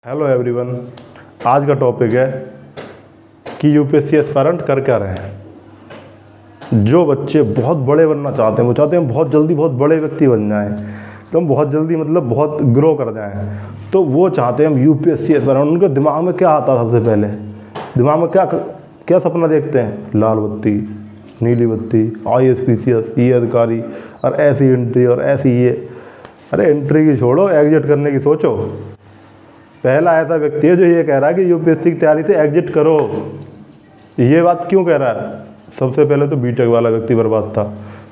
Hello everyone, आज का topic है कि यूपीएससी एस्पायरेंट कर क्या रहे हैं। जो बच्चे बहुत बड़े बनना चाहते हैं, वो चाहते हैं बहुत जल्दी बहुत बड़े व्यक्ति बन जाएं, तो हम बहुत जल्दी मतलब बहुत ग्रो कर जाएं, तो वो चाहते हैं हम यूपीएससी एस्पायरेंट। उनके दिमाग में क्या आता है? सबसे पहले दिमाग में क्या सपना देखते हैं? लाल बत्ती, नीली बत्ती, IAS PCS, ये अधिकारी और ऐसी एंट्री और ऐसी ये। अरे एंट्री की छोड़ो, एग्जिट करने की सोचो। पहला ऐसा व्यक्ति है जो ये कह रहा है कि यूपीएससी की तैयारी से एग्जिट करो। ये बात क्यों कह रहा है? सबसे पहले तो बीटेक वाला व्यक्ति बर्बाद था।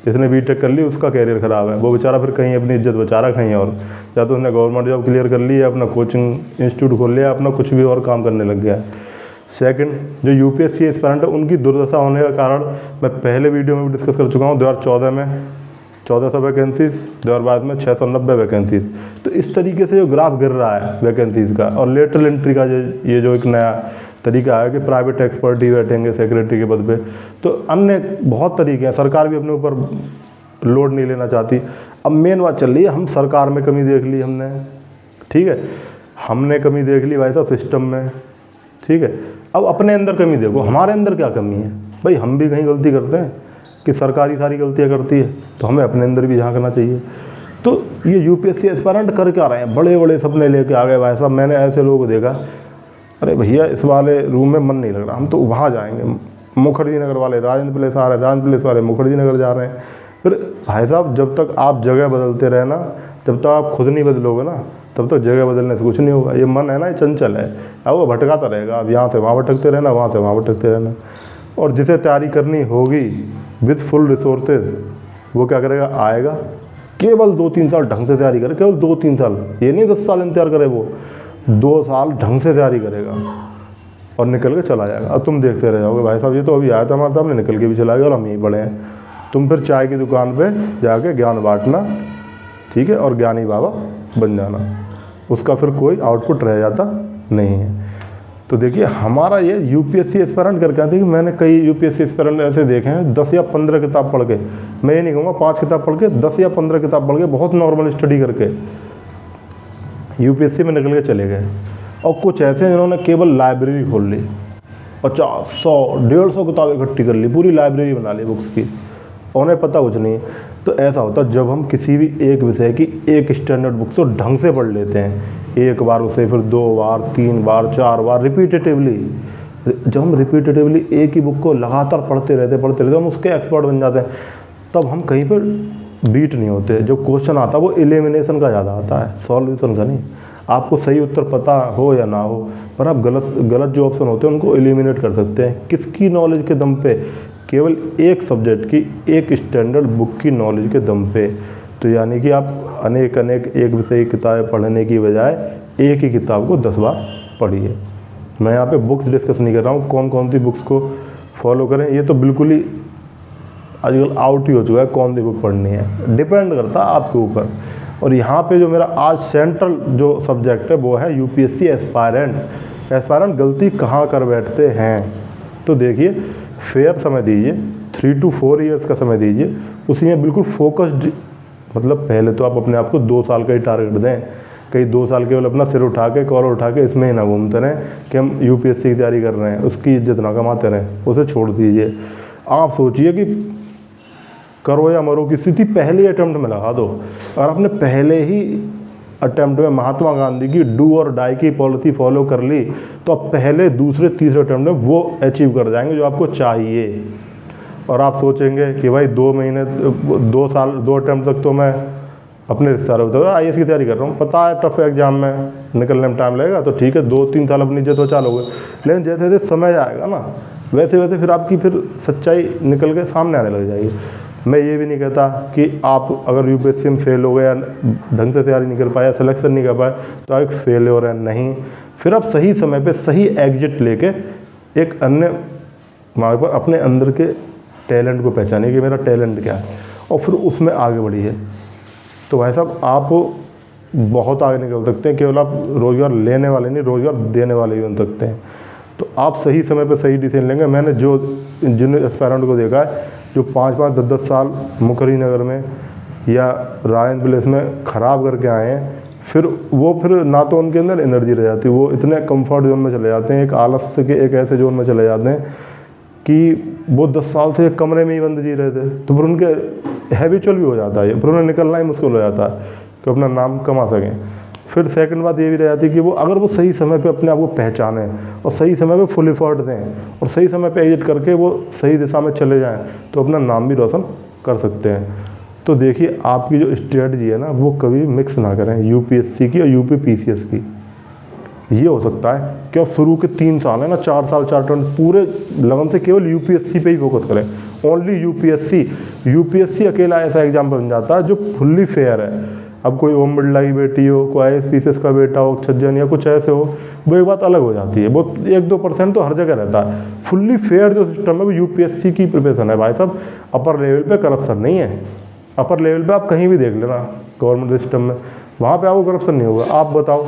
जिसने बीटेक कर ली उसका कैरियर ख़राब है, वो बेचारा फिर कहीं अपनी इज्जत बचा रहा कहीं और। या तो उसने गवर्नमेंट जॉब क्लियर कर ली, या अपना कोचिंग इंस्टीट्यूट खोल लिया, अपना कुछ भी और काम करने लग गया। सेकंड, जो यूपीएससी एस्पायरेंट है उनकी दुर्दशा होने का कारण मैं पहले वीडियो में भी डिस्कस कर चुका हूँ। 2014 में 1400 वैकेंसीज, 2022 में 690 वैकेंसीज। तो इस तरीके से जो ग्राफ गिर रहा है वैकेंसीज़ का, और लेटरल एंट्री का जो एक नया तरीका है कि प्राइवेट एक्सपर्ट ही बैठेंगे सेक्रेटरी के पद पे, तो अन्य बहुत तरीके हैं। सरकार भी अपने ऊपर लोड नहीं लेना चाहती। अब मेन बात चल रही है, हम सरकार में कमी देख ली हमने, ठीक है, हमने कमी देख ली भाई साहब सिस्टम में, ठीक है। अब अपने अंदर कमी देखो, हमारे अंदर क्या कमी है भाई? हम भी कहीं गलती करते हैं कि सरकारी सारी गलतियां करती है, तो हमें अपने अंदर भी झांकना चाहिए। तो ये यूपीएससी एस्पायरेंट कर क्या रहे हैं? बड़े बड़े सपने लेके आ गए भाई साहब। मैंने ऐसे लोगों को देखा, अरे भैया इस वाले रूम में मन नहीं लग रहा, हम तो वहाँ जाएंगे। मुखर्जी नगर वाले राजेंद्र प्लेस आ रहे हैं, राजेंद्र प्लेस वाले मुखर्जी नगर जा रहे हैं। फिर भाई साहब जब तक आप जगह बदलते रहे ना, जब तक आप खुद नहीं बदलोगे ना, तब तक जगह बदलने से कुछ नहीं होगा। ये मन है ना, ये चंचल है, अब वो भटकाता रहेगा। अब यहाँ से वहाँ भटकते रहना, वहाँ से वहाँ भटकते रहना। और जिसे तैयारी करनी होगी विथ फुल रिसोर्सेज, वो क्या करेगा? आएगा, केवल 2-3 साल ढंग से तैयारी करे, केवल 2-3 साल, ये नहीं 10 साल इंतजार करे, वो 2 साल ढंग से तैयारी करेगा और निकल के चला जाएगा। अब तुम देखते रह जाओगे भाई साहब, ये तो अभी आया था हमारे सामने, निकल के भी चला गया और हम यहीं पड़े हैं। तुम फिर चाय की दुकान पे जाके ज्ञान बांटना, ठीक है, और ज्ञानी बाबा बन जाना, उसका फिर कोई आउटपुट रह जाता नहीं है। तो देखिए हमारा ये यूपीएससी एस्पायरेंट करके आते हैं कि मैंने कई यूपीएससी एस्पायरेंट ऐसे देखे हैं 10 या 15 किताब पढ़ के, मैं ये नहीं कहूँगा 5 किताब पढ़ के, 10 या 15 किताब पढ़ के, बहुत नॉर्मल स्टडी करके यूपीएससी में निकल के चले गए। और कुछ ऐसे हैं जिन्होंने केवल लाइब्रेरी खोल ली, 50, 100, 150 किताबें इकट्ठी कर ली, पूरी लाइब्रेरी बना ली बुक्स की, उन्हें पता कुछ नहीं है। तो ऐसा होता है जब हम किसी भी एक विषय की एक स्टैंडर्ड बुक तो ढंग से पढ़ लेते हैं, एक बार उसे, फिर 2 बार, 3 बार, 4 बार रिपीटेटिवली। जब हम रिपीटेटिवली एक ही बुक को लगातार पढ़ते रहते हम उसके एक्सपर्ट बन जाते हैं। तब हम कहीं पर बीट नहीं होते। जो क्वेश्चन आता है वो एलिमिनेशन का ज़्यादा आता है, सॉल्यूशन का नहीं। आपको सही उत्तर पता हो या ना हो, पर आप गलत जो ऑप्शन होते हैं उनको एलिमिनेट कर सकते हैं। किसकी नॉलेज के दम पे? केवल एक सब्जेक्ट की एक स्टैंडर्ड बुक की नॉलेज के दम पे। तो यानी कि आप अनेक एक विषय की किताबें पढ़ने की बजाय एक ही किताब को 10 बार पढ़िए। मैं यहाँ पे बुक्स डिस्कस नहीं कर रहा हूँ, कौन कौन सी बुक्स को फॉलो करें, ये तो बिल्कुल ही आजकल आउट ही हो चुका है कौन सी बुक पढ़नी है, डिपेंड करता है आपके ऊपर। और यहाँ पे जो मेरा आज सेंट्रल जो सब्जेक्ट है वो है यूपीएससी एस्पायरेंट गलती कहाँ कर बैठते हैं। तो देखिए, फेयर समय दीजिए, 3 to 4 ईयर्स का समय दीजिए, उसी में बिल्कुल फोकस्ड, मतलब पहले तो आप अपने आप को 2 साल का ही टारगेट दें। कई 2 साल केवल अपना सिर उठा के, कॉलर उठा के इसमें ही ना घूमते रहें कि हम यूपीएससी की तैयारी कर रहे हैं, उसकी इज्जत ना कमाते रहें, उसे छोड़ दीजिए। आप सोचिए कि करो या मरो की स्थिति पहले अटेम्प्ट में लगा दो। अगर आपने पहले ही अटेम्प्ट में महात्मा गांधी की डू और डाई की पॉलिसी फॉलो कर ली, तो आप पहले, दूसरे, तीसरे अटेम्प्ट में वो अचीव कर जाएंगे जो आपको चाहिए। और आप सोचेंगे कि भाई 2 महीने, 2 साल, 2 अटेम्प्ट तक तो मैं अपने रिश्तेदारों बताओ IAS की तैयारी कर रहा हूँ, पता है टफ एग्जाम में निकलने में टाइम लगेगा, तो ठीक है 2-3 साल अपनी इज्जत बचा लोगे। लेकिन जैसे जैसे समय आएगा ना, वैसे वैसे फिर आपकी फिर सच्चाई निकल के सामने आने लग जाएगी। मैं ये भी नहीं कहता कि आप अगर यूपीएससी में फेल हो गए या ढंग से तैयारी नहीं कर पाए, सिलेक्शन नहीं कर पाए, तो आप फेल हो रहे हैं, नहीं। फिर आप सही समय पे सही एग्जिट लेके एक अन्य मार्ग पर अपने अंदर के टैलेंट को पहचानिए कि मेरा टैलेंट क्या है, और फिर उसमें आगे बढ़िए। तो भाई साहब आप बहुत आगे निकल सकते हैं। केवल आप रोज़गार लेने वाले नहीं, रोज़गार देने वाले भी बन सकते हैं। तो आप सही समय पे सही डिसीजन लेंगे। मैंने जिन एस्पायरेंट को देखा है जो 5-5, 10-10 साल मुखर्जी नगर में या राजेंद्र प्लेस में ख़राब करके आए हैं, फिर ना तो उनके अंदर एनर्जी रह जाती, वो इतने कंफर्ट जोन में चले जाते हैं, एक आलस के एक ऐसे जोन में चले जाते हैं कि वो 10 साल से एक कमरे में ही बंद जी रहे थे, तो फिर उनके हैबिचुअल भी हो जाता है, फिर उन्हें निकलना ही मुश्किल हो जाता है कि अपना नाम कमा सकें। फिर सेकंड बात ये भी रह जाती है कि वो अगर वो सही समय पे अपने आप को पहचानें और सही समय पे फुल एफर्ट दें और सही समय पे एग्जिट करके वो सही दिशा में चले जाएं तो अपना नाम भी रोशन कर सकते हैं। तो देखिए, आपकी जो स्ट्रेटजी है ना, वो कभी मिक्स ना करें यूपीएससी की और यूपी पीसीएस की। ये हो सकता है कि आप शुरू के 3 साल है ना, 4 साल 4 टर्न पूरे लगन से केवल यूपीएससी पे ही फोकस करें, ओनली यूपीएससी। यूपीएससी अकेला ऐसा एग्जाम बन जाता है जो फुल्ली फेयर है। अब कोई ओम बिरला की बेटी हो, कोई IAS PCS का बेटा हो, छज्जन या कुछ ऐसे हो, वो एक बात अलग हो जाती है, वो 1-2% तो हर जगह रहता है। फुल्ली फेयर जो सिस्टम है वो यूपीएससी की प्रिपरेशन है भाई साहब। अपर लेवल पे करप्शन नहीं है। अपर लेवल पे आप कहीं भी देख लेना गवर्नमेंट सिस्टम में, वहाँ पे आपको करप्शन नहीं होगा। आप बताओ,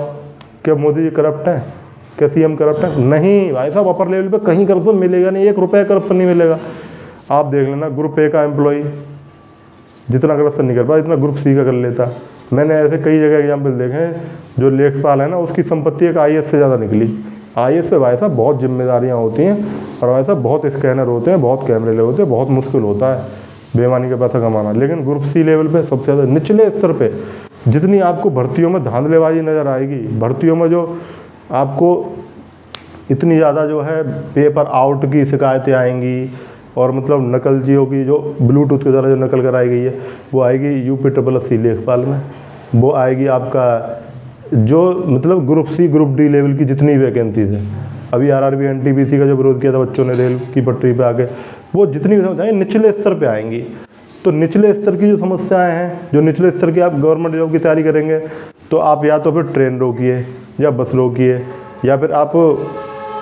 क्या मोदी जी करप्ट हैं? क्या CM करप्ट है? नहीं भाई साहब, अपर लेवल पे कहीं करप्शन मिलेगा नहीं, 1 रुपये करप्शन नहीं मिलेगा। आप देख लेना, ग्रुप A का एम्प्लॉई जितना करप्शन नहीं कर पाता, इतना ग्रुप C का कर लेता। मैंने ऐसे कई जगह एग्जाम्पल देखे हैं, जो लेखपाल है ना, उसकी संपत्ति एक IAS से ज़्यादा निकली। IAS पे भाई साहब बहुत जिम्मेदारियाँ होती हैं और भाई साहब बहुत स्कैनर होते हैं, बहुत कैमरे लगे होते हैं, बहुत मुश्किल होता है बेईमानी का पैसा कमाना। लेकिन ग्रुप C लेवल पे सबसे ज़्यादा निचले स्तर पे जितनी आपको भर्तियों में धांधलेबाजी नज़र आएगी, भर्तियों में जो आपको इतनी ज़्यादा जो है पेपर आउट की शिकायतें आएंगी और मतलब नकलचियों की जो ब्लूटूथ के द्वारा जो नकल कराई गई है, वो आएगी UPSSC लेखपाल में। वो आएगी आपका जो मतलब group C group D level की जितनी वैकेंसीज है। अभी RRB NTPC का जो विरोध किया था बच्चों ने रेल की पटरी पे आके, वो जितनी भी समस्याएं निचले स्तर पे आएंगी। तो निचले स्तर की जो समस्याएं हैं, जो निचले स्तर की आप गवर्नमेंट जॉब की तैयारी करेंगे, तो आप या तो फिर ट्रेन रोकिए या बस रोकिए, या फिर आप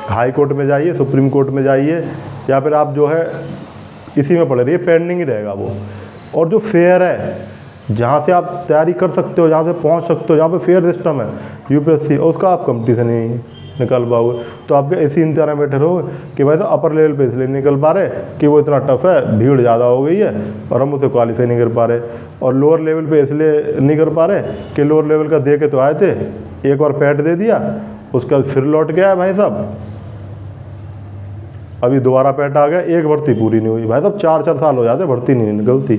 हाई कोर्ट में जाइए, सुप्रीम कोर्ट में जाइए, या फिर आप जो है इसी में पड़े रहिए, पेंडिंग ही रहेगा वो। और जो फेयर है, जहाँ से आप तैयारी कर सकते हो, जहाँ से पहुँच सकते हो, जहाँ पे फेयर सिस्टम है यूपीएससी, उसका आप कंपटीशन ही निकाल पाओगे। तो आपके इसी इंतजार में बैठे रहो कि भाई साहब अपर लेवल पे इसलिए निकल पा रहे कि वो इतना टफ है, भीड़ ज़्यादा हो गई है और हम उसे क्वालिफाई नहीं कर पा रहे, और लोअर लेवल पे इसलिए नहीं कर पा रहे कि लोअर लेवल का दे के तो आए थे, एक बार पैट दे दिया, उसके बाद फिर लौट गया भाई साहब, अभी दोबारा पैट आ गया, एक भर्ती पूरी नहीं हुई भाई साहब। 4-4 साल हो जाते भर्ती नहीं निकलती,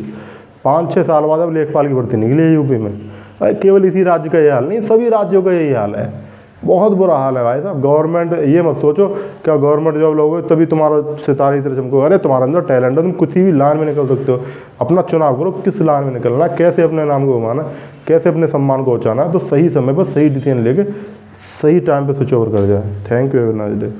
5-6 साल बाद अब लेखपाल की भर्ती निकली है यूपी में। केवल इसी राज्य का ये हाल नहीं, सभी राज्यों का यही हाल है, बहुत बुरा हाल है भाई साहब। गवर्नमेंट ये मत सोचो क्या गवर्नमेंट जॉब लोगे तभी तुम्हारा सितारे तरह चमको, अरे तुम्हारे अंदर टैलेंट है, तुम किसी भी लाइन में निकल सकते हो। अपना चुनाव करो, किस लाइन में निकलना है, कैसे अपने नाम को घुमाना, कैसे अपने सम्मान को बचाना है, तो सही समय पर सही डिसीजन लेके सही टाइम पे स्विच ओवर कर जाए। Thank you, have a nice day.